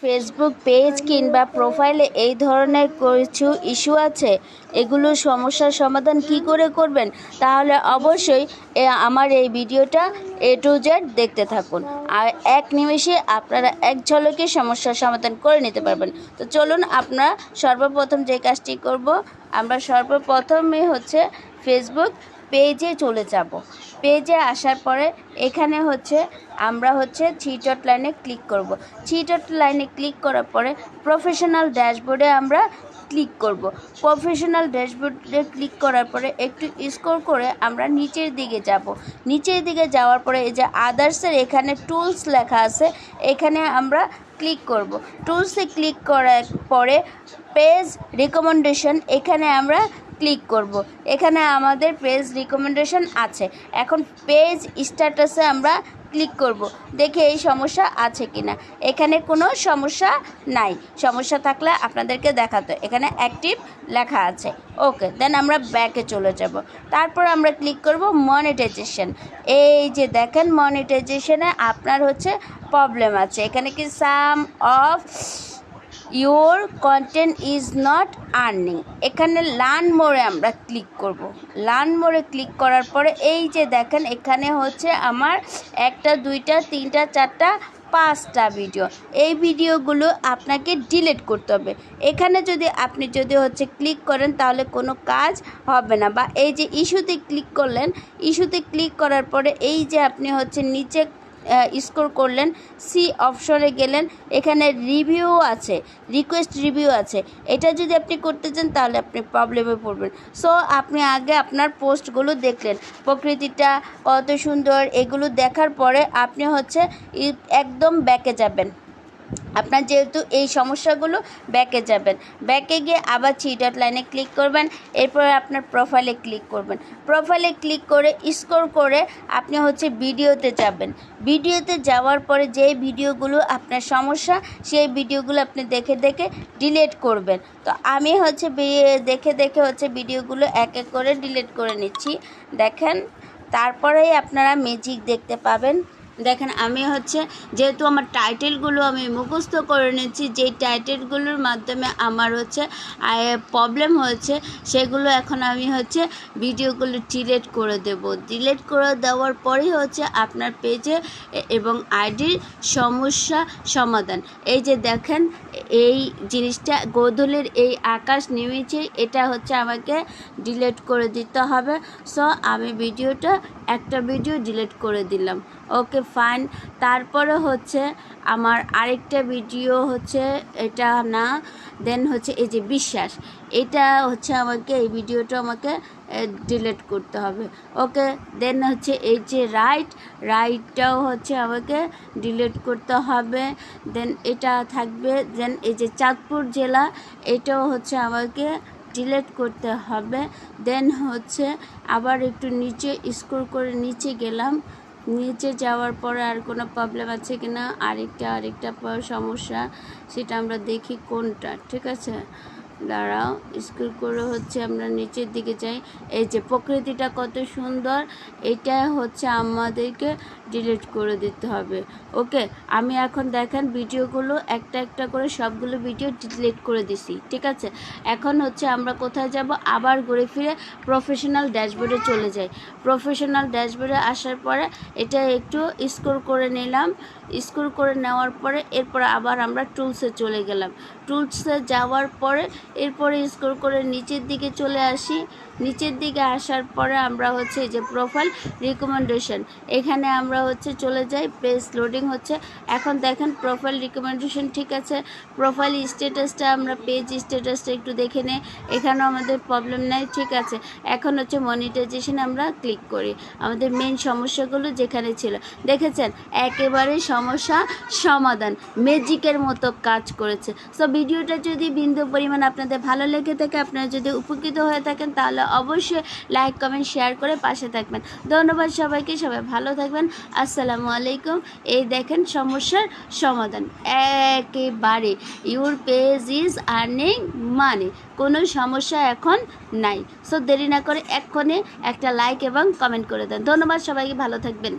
Facebook page কিংবা প্রোফাইলে এই ধরনের কিছু ইস্যু আছে, এগুলোর সমস্যার সমাধান কি করে করবেন, তাহলে অবশ্যই আমার এই ভিডিওটা A to Z দেখতে থাকুন। আর এক নিমেষে আপনারা এক ঝলকে সমস্যার সমাধান করে নিতে পারবেন। তো চলুন, আপনারা সর্বপ্রথম যে কাজটি করব, আমরা সর্বপ্রথমে হচ্ছে ফেসবুক পেজে চলে যাব। পেজে আসার পরে এখানে আমরা থ্রি ডট লাইনে ক্লিক করব। থ্রি ডট লাইনে ক্লিক করার পরে প্রফেশনাল ড্যাশবোর্ডে আমরা ক্লিক করব। প্রফেশনাল ড্যাশবোর্ডে ক্লিক করার পরে একটু স্ক্রল করে আমরা নিচের দিকে যাব। নিচের দিকে যাওয়ার পরে এই যে আদার্সের এখানে টুলস লেখা আছে, এখানে আমরা ক্লিক করব। টুলসে ক্লিক করার পরে পেজ রিকমেন্ডেশন, এখানে আমরা ক্লিক করব। এখানে আমাদের পেজ রিকমেন্ডেশন আছে। এখন পেজ স্ট্যাটাসে আমরা ক্লিক করব, দেখে এই সমস্যা আছে কিনা। এখানে কোনো সমস্যা নাই, সমস্যা থাকলে আপনাদেরকে দেখাতো। এখানে অ্যাক্টিভ লেখা আছে। ওকে, দেন আমরা ব্যাকে চলে যাব। তারপর আমরা ক্লিক করব মনিটাইজেশন। এই যে দেখেন, মনিটাইজেশনে আপনার প্রবলেম আছে। এখানে কি some of your content is not earning, এখানে লার্ন মোরে আমরা ক্লিক করব। লার্ন মোরে ক্লিক করার পরে এই যে দেখেন, এখানে আমার 1টা 2টা 3টা 4টা 5টা ভিডিও। এই ভিডিওগুলো আপনাকে ডিলিট করতে হবে। এখানে আপনি ক্লিক করেন তাহলে কোনো কাজ হবে না। বা এই যে ইস্যুতে ক্লিক করলেন, ইস্যুতে ক্লিক করার পরে এই যে আপনি নিচে স্ক্রল করলেন, সি অপশনে গেলেন, এখানে রিভিউ আছে, রিকোয়েস্ট রিভিউ আছে। এটা যদি আপনি করতে চান তাহলে আপনি প্রবলেমে পড়বেন। সো আপনি আগে আপনার পোস্টগুলো দেখলেন, প্রকৃতিটা কত সুন্দর, এগুলো দেখার পরে আপনি একদম ব্যাকে যাবেন। আপনার যেহেতু এই সমস্যাগুলো, ব্যাকে যাবেন। ব্যাকে গিয়ে আবার থ্রি ডট লাইনে ক্লিক করবেন। এরপরে আপনার প্রোফাইলে ক্লিক করবেন। প্রোফাইলে ক্লিক করে স্ক্রল করে আপনি ভিডিওতে যাবেন। ভিডিওতে যাওয়ার পরে যেই ভিডিওগুলো আপনার সমস্যা, সেই ভিডিওগুলো আপনি দেখে দেখে ডিলিট করবেন। তো আমি দেখে দেখে ভিডিওগুলো এক এক করে ডিলিট করে নিচ্ছি। দেখেন, তারপরেই আপনারা ম্যাজিক দেখতে পাবেন। দেখেন, আমি যেহেতু আমার টাইটেলগুলো আমি মুখস্থ করে নিচ্ছি, যেই টাইটেলগুলোর মাধ্যমে আমার প্রবলেম হয়েছে, সেগুলো এখন আমি ভিডিওগুলো ডিলিট করে দেব। ডিলিট করে দেওয়ার পরেই আপনার পেজে এবং আইডির সমস্যা সমাধান। এই যে দেখেন, এই জিনিসটা গোধূলির এই আকাশ নেমেছে, এটা আমাকে ডিলিট করে দিতে হবে। সো আমি একটা ভিডিও ডিলিট করে দিলাম। ওকে, ফাইন। তারপরে আমার আরেকটা ভিডিও এটা না, দেন এই যে বিশ্বাস, এটা আমাকে এই ভিডিওটা আমাকে ডিলিট করতে হবে। ওকে, দেন এই যে রাইটটাও আমাকে ডিলিট করতে হবে। দেন এটা থাকবে। দেন এই যে চাঁদপুর জেলা, এটাও আমাকে ডিলিট করতে হবে। দেন আবার একটু নিচে স্ক্রল করে নিচে গেলাম। নিচে যাওয়ার পরে আর কোনো প্রবলেম আছে কি না, আরেকটা সমস্যা, সেটা আমরা দেখি কোনটা। ঠিক আছে, দাঁড়াও, স্ক্রল করে আমরা নিচের দিকে যাই। এই যে প্রকৃতিটা কত সুন্দর, এটা আমাদেরকে ডিলিট করে দিতে হবে। ওকে, আমি এখন দেখেন ভিডিওগুলো একটা একটা করে সবগুলো ভিডিও ডিলিট করে দিছি। ঠিক আছে, এখন আমরা কোথায় যাব, আবার ঘুরে ফিরে প্রফেশনাল ড্যাশবোর্ডে চলে যাই। প্রফেশনাল ড্যাশবোর্ডে আসার পরে এটা একটু স্ক্রল করে নিলাম। স্ক্রল করে নেওয়ার পরে এরপর আবার আমরা টুলসে চলে গেলাম। টুলসে যাওয়ার পরে এরপরে স্ক্রল করে নিচের দিকে চলে আসি। নিচের দিকে আসার পরে আমরা এই যে প্রোফাইল রিকমেন্ডেশন, এখানে আমরা চলে যাই। পেজ লোডিং হচ্ছে। এখন দেখেন প্রোফাইল রিকমেন্ডেশন ঠিক আছে। প্রোফাইল স্ট্যাটাসটা আমরা পেজ স্ট্যাটাসটা একটু দেখে নেই, এখানেও আমাদের প্রবলেম নাই। ঠিক আছে, এখন মনিটাইজেশন আমরা ক্লিক করি। আমাদের মেন সমস্যাগুলো যেখানে ছিল, দেখেছেন, একেবারে সমস্যা সমাধান, ম্যাজিকের মতো কাজ করেছে। সো ভিডিওটা যদি বিন্দু পরিমাণ আপনাদের ভালো লেগে থাকে, আপনারা যদি উপকৃত হয়ে থাকেন, তাহলে অবশ্যই লাইক কমেন্ট শেয়ার করে পাশে থাকবেন। ধন্যবাদ সবাইকে, সবাই ভালো থাকবেন। আসসালামু আলাইকুম। এই দেখেন সমস্যার সমাধান একেবারে, your page is earning money, কোনো সমস্যা এখন নাই। সো দেরি না করে এক্ষুনি একটা লাইক এবং কমেন্ট করে দেন। ধন্যবাদ সবাইকে, ভালো থাকবেন।